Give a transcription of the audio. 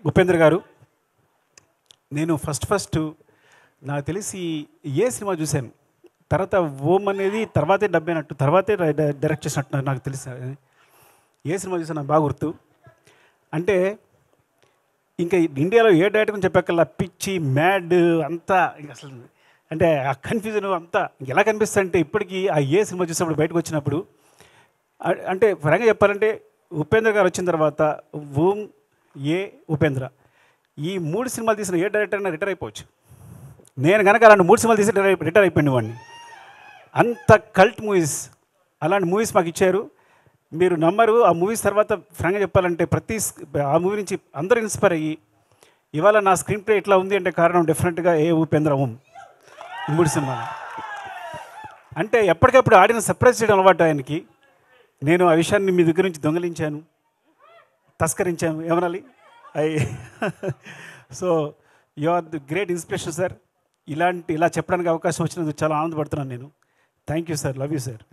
ఉపేంద్ర గారు, నేను ఫస్ట్ నాకు తెలిసి ఏ సినిమా చూశాను, తర్వాత ఓం అనేది తర్వాతే డబ్బైనట్టు తర్వాతే డైరెక్ట్ చేసినట్టు నాకు తెలుసు. ఏ సినిమా చూసాను నాకు బాగా గుర్తు. అంటే ఇంకా ఇండియాలో ఏ డైరెక్టర్ అని చెప్పక్కల్లా పిచ్చి మ్యాడ్ అంతా ఇంకా అసలు అంటే ఆ కన్ఫ్యూజన్ అంతా ఎలా కనిపిస్తుంది అంటే ఇప్పటికీ ఆ ఏ సినిమా చూసినప్పుడు బయటకు వచ్చినప్పుడు అంటే ఫ్రాంక్గా చెప్పాలంటే ఉపేంద్ర గారు వచ్చిన తర్వాత ఓం, ఏ, ఉపేంద్ర ఈ 3 సినిమాలు తీసిన ఏ డైరెక్టర్ అయినా రిటైర్ అయిపోవచ్చు. నేను కనుక అలాంటి 3 సినిమాలు తీసి రిటైర్ అయిపోయింది వాడిని. అంత కల్ట్ మూవీస్, అలాంటి మూవీస్ మాకు ఇచ్చారు. మీరు నమ్మరు, ఆ మూవీస్ తర్వాత ఫ్రాంక్గా చెప్పాలంటే ఆ మూవీ నుంచి అందరూ ఇన్స్పైర్ అయ్యి ఇవాళ నా స్క్రీన్ ప్లే ఇట్లా ఉంది అంటే కారణం డెఫినెట్గా ఏ, ఉపేంద్ర, ఓం ఈ 3 సినిమాలు. అంటే ఎప్పటికప్పుడు ఆడియన్స్ సర్ప్రైజ్ చేయడం అలవాటు ఆయనకి. నేను ఆ విషయాన్ని మీ దగ్గర నుంచి దొంగలించాను, తస్కరించాను ఏమనాలి. So you are the great inspiration sir. ఇలా చెప్పడానికి అవకాశం వచ్చినందుకు చాలా ఆనందపడుతున్నాను నేను. Thank you sir, love you sir.